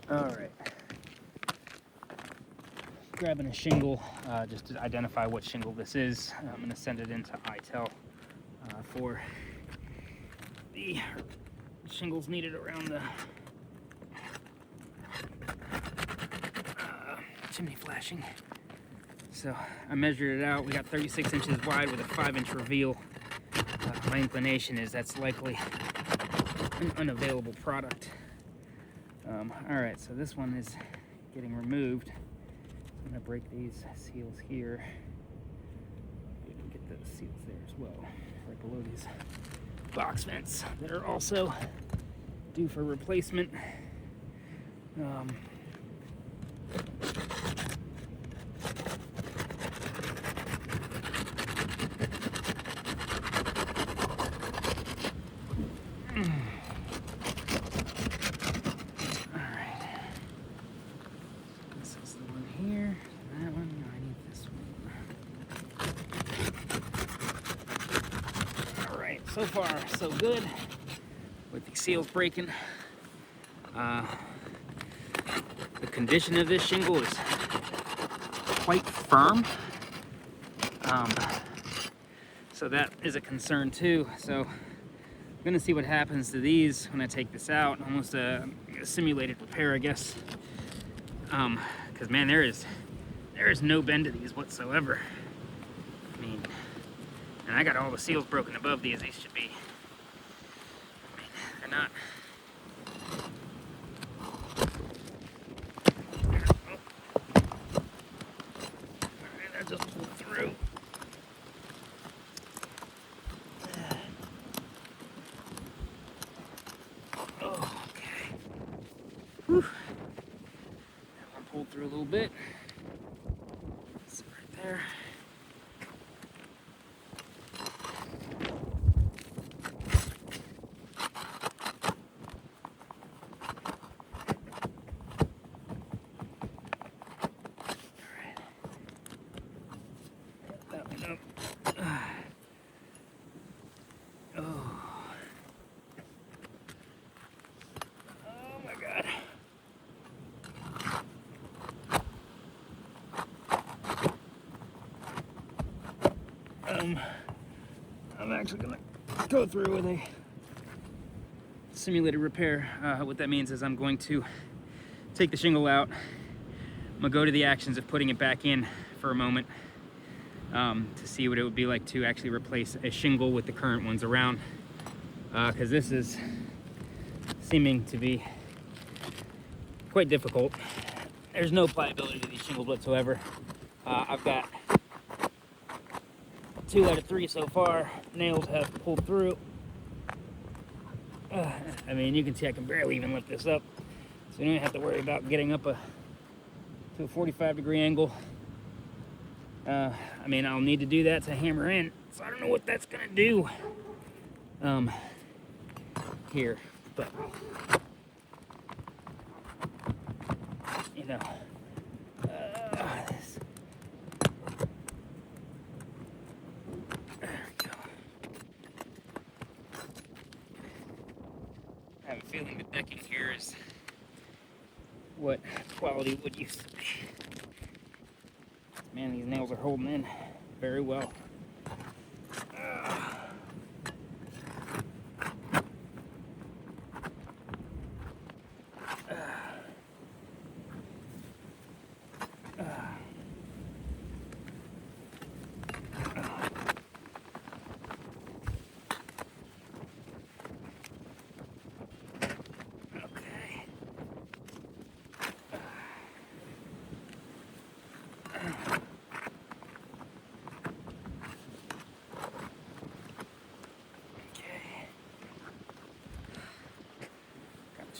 All right. Grabbing a shingle just to identify what shingle this is. I'm going to send it into ITEL for the shingles needed around the chimney flashing. So I measured it out. We got 36 inches wide with a 5-inch reveal. My inclination is that's likely an unavailable product. All right, so this one is getting removed. I'm gonna break these seals here. Get the seals there as well, right below these box vents that are also due for replacement. So far, so good with the seals breaking. The condition of this shingle is quite firm, so that is a concern too. So I'm gonna see what happens to these when I take this out. Almost a simulated repair, I guess, because man, there is no bend to these whatsoever. I mean, and I got all the seals broken above these. These should be, I mean, they're not. Alright, that just pulled through. Oh, okay. Whew. That one pulled through a little bit. Sit right there. I'm actually gonna go through with a simulated repair. What that means is I'm going to take the shingle out. I'm gonna go to the actions of putting it back in for a moment to see what it would be like to actually replace a shingle with the current ones around, because this is seeming to be quite difficult. There's no pliability to these shingles whatsoever. I've got 2 out of 3 so far. Nails have pulled through. I mean, you can see I can barely even lift this up. So you don't have to worry about getting up to a 45-degree angle. I mean, I'll need to do that to hammer in. So I don't know what that's gonna do here, but you know, I have a feeling the decking here is what quality wood used to be. Man, these nails are holding in very well.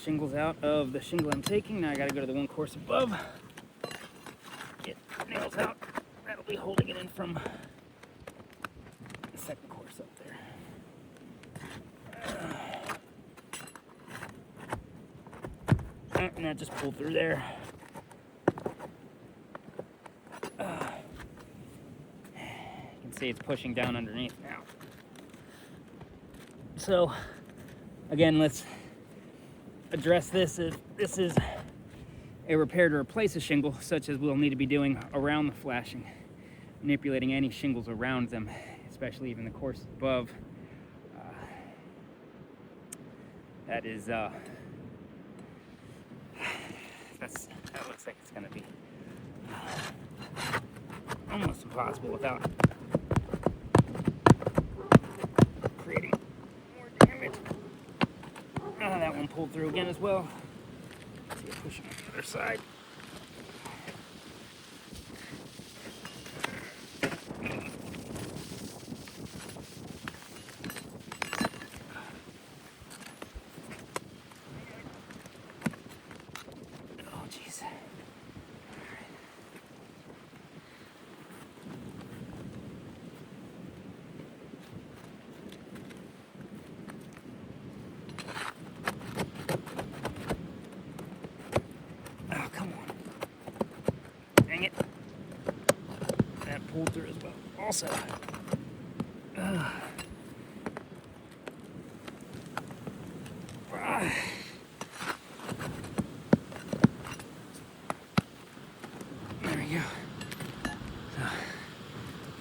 Shingles out of the shingle I'm taking. Now I gotta go to the one course above. Get nails out. That'll be holding it in from the second course up there. And that just pulled through there. You can see it's pushing down underneath now. So, again, let's address this. This is a repair to replace a shingle, such as we'll need to be doing around the flashing, manipulating any shingles around them, especially even the course above. That looks like it's gonna be almost impossible without creating more damage. That one pulled through again as well. Let's see it pushing on the other side. Oh, jeez. Oh, come on. Dang it. That pulled through as well. Also. There we go. So,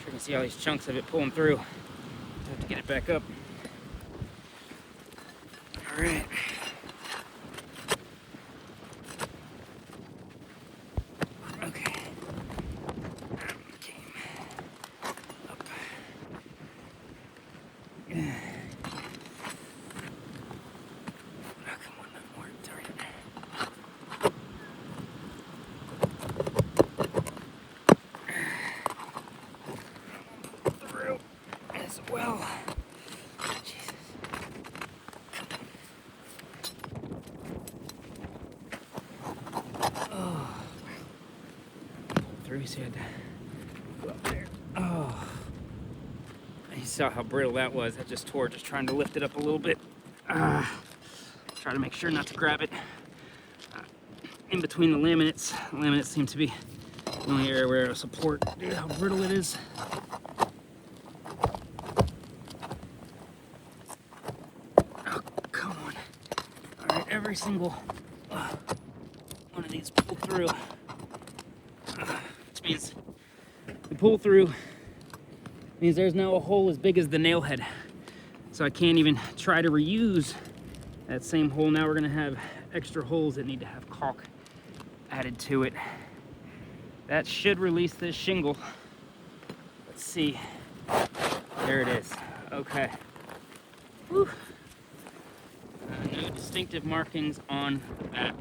sure can see all these chunks of it pulling through. Have to get it back up. All right. Okay. Came up. Oh, come on, not more. Darn it. Through as well. Jesus. Oh. Through, so you had to go up there. Oh. You saw how brittle that was. That just tore, just trying to lift it up a little bit. Try to make sure not to grab it in between the laminates. The laminates seem to be the only area where it'll support. Dude, how brittle it is. Oh, come on. All right, every single one of these pull through. Which means the pull through means there's now a hole as big as the nail head. So I can't even try to reuse that same hole. Now we're gonna have extra holes that need to have caulk added to it. That should release this shingle. Let's see. There it is. Okay. Whew. No distinctive markings on that.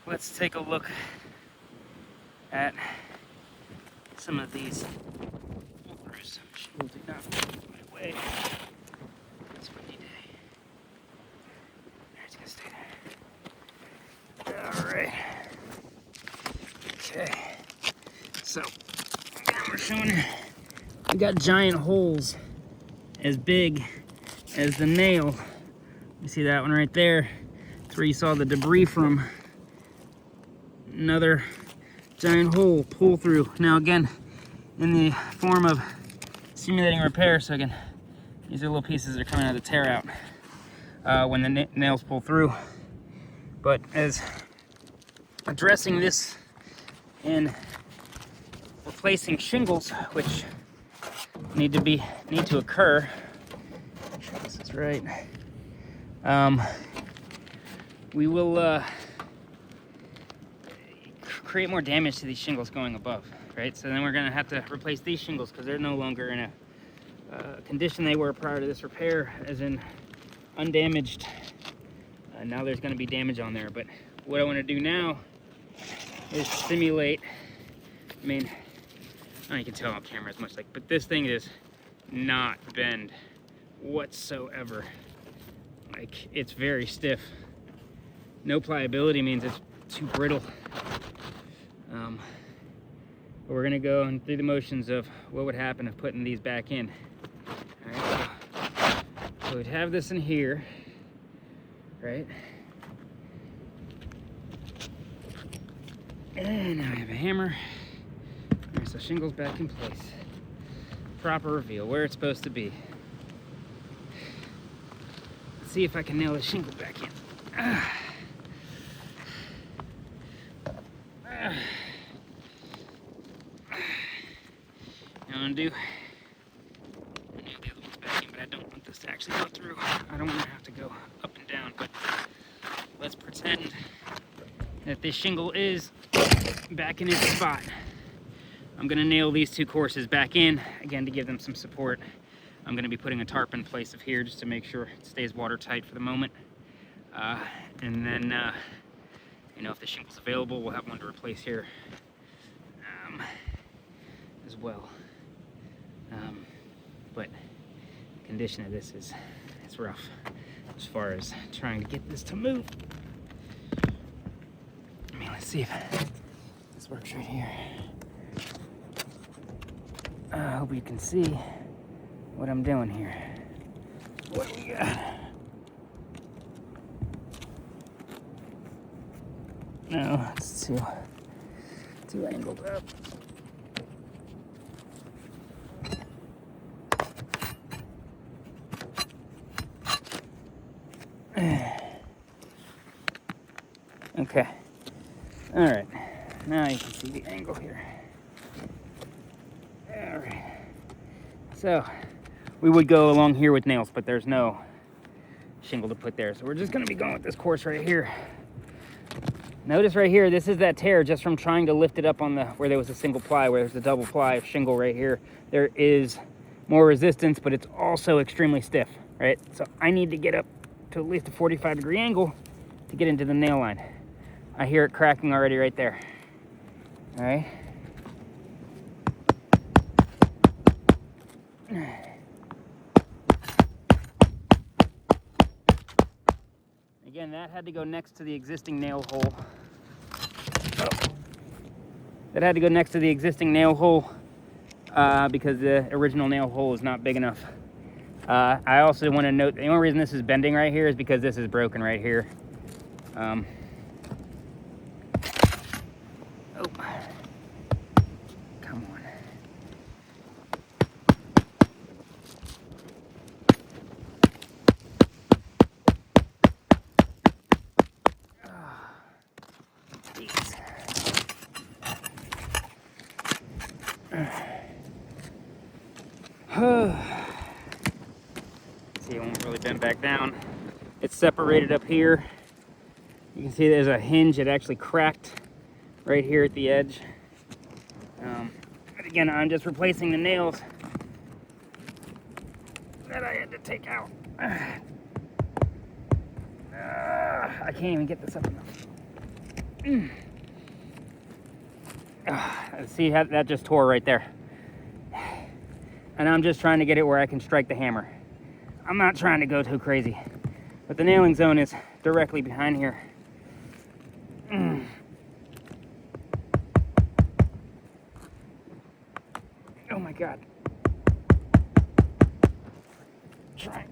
Let's take a look at some of these pull-throughs. Shingles did not go my way. It's windy day. It's gonna stay there. Alright. Okay. So, again, we're showing we got giant holes as big as the nail. You see that one right there? That's where you saw the debris from. Another giant hole pull through. Now again, in the form of simulating repair, so again, these are little pieces that are coming out of the tear out when the nails pull through. But as addressing this and replacing shingles, which need to occur. Make sure this is right. We will create more damage to these shingles going above, right? So then we're gonna have to replace these shingles because they're no longer in a condition they were prior to this repair, as in undamaged. Now there's gonna be damage on there. But what I wanna do now is simulate, I mean, I don't know, you can tell on camera as much, like, but this thing is not bend whatsoever. Like, it's very stiff. No pliability means it's too brittle. But we're gonna go through the motions of what would happen if putting these back in. All right, so we'd have this in here, right? And now we have a hammer. All right, so shingles back in place. Proper reveal, where it's supposed to be. Let's see if I can nail the shingle back in. I'm gonna do nail the other ones back in, but I don't want this to actually go through. I don't want to have to go up and down, but let's pretend that this shingle is back in its spot. I'm gonna nail these two courses back in, again, to give them some support. I'm gonna be putting a tarp in place of here just to make sure it stays watertight for the moment. And then, you know, if the shingle's available, we'll have one to replace here as well. But the condition of this is it's rough as far as trying to get this to move. I mean, let's see if this works right here. I hope you can see what I'm doing here. What do we got? No, it's too angled up. Okay. All right. Now you can see the angle here. All right. So we would go along here with nails, but there's no shingle to put there. So we're just going to be going with this course right here. Notice right here, this is that tear just from trying to lift it up on the where there was a single ply, where there's a double ply of shingle right here. There is more resistance, but it's also extremely stiff, right? So I need to get up to at least a 45-degree angle to get into the nail line. I hear it cracking already right there. All right. Again, that had to go next to the existing nail hole. That had to go next to the existing nail hole because the original nail hole is not big enough. I also want to note the only reason this is bending right here is because this is broken right here. Oh. Come on. See, it won't really bend back down. It's separated up here. You can see there's a hinge. It actually cracked right here at the edge. But again, I'm just replacing the nails that I had to take out. I can't even get this up enough. See how that just tore right there. And I'm just trying to get it where I can strike the hammer. I'm not trying to go too crazy. But the nailing zone is directly behind here. Oh my God. Try.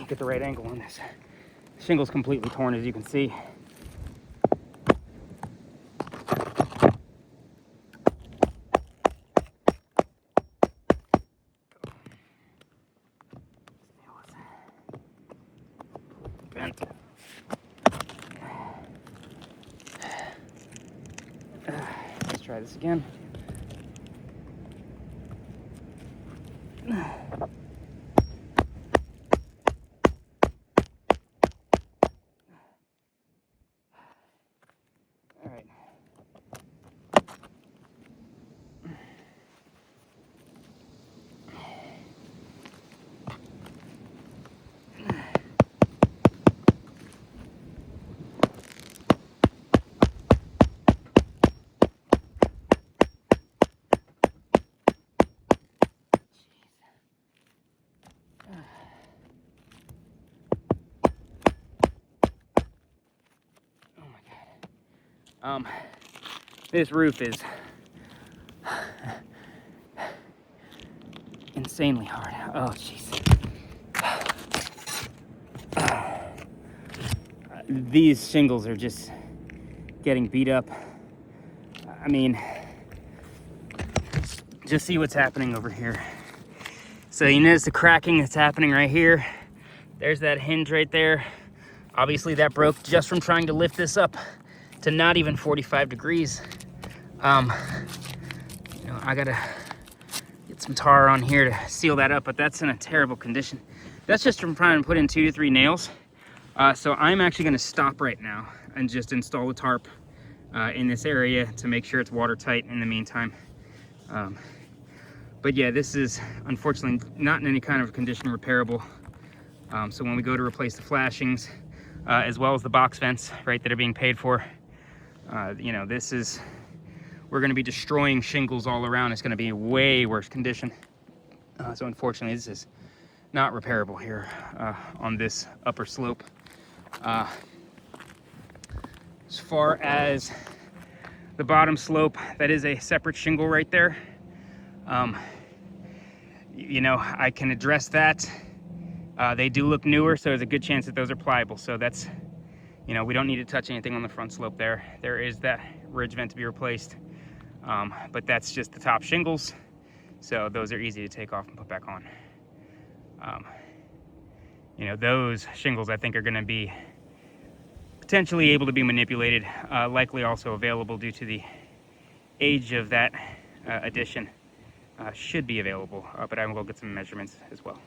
Get the right angle on this. The shingle's completely torn, as you can see. Bent. Let's try this again. This roof is insanely hard. Oh, jeez. These shingles are just getting beat up. I mean, just see what's happening over here. So you notice the cracking that's happening right here. There's that hinge right there. Obviously that broke just from trying to lift this up to not even 45 degrees. You know, I gotta get some tar on here to seal that up, but that's in a terrible condition. That's just from trying to put in 2 to 3 nails. So I'm actually gonna stop right now and just install a tarp in this area to make sure it's watertight in the meantime. But yeah, this is unfortunately not in any kind of condition repairable. So when we go to replace the flashings, as well as the box vents, right, that are being paid for, you know, we're gonna be destroying shingles all around. It's gonna be way worse condition. So unfortunately, this is not repairable here on this upper slope. As far as the bottom slope, that is a separate shingle right there. You know, I can address that. They do look newer, so there's a good chance that those are pliable. So that's, you know, we don't need to touch anything on the front slope there. There is that ridge vent to be replaced, but that's just the top shingles. So those are easy to take off and put back on. You know, those shingles I think are gonna be potentially able to be manipulated, likely also available due to the age of that addition. Should be available, but I will get some measurements as well.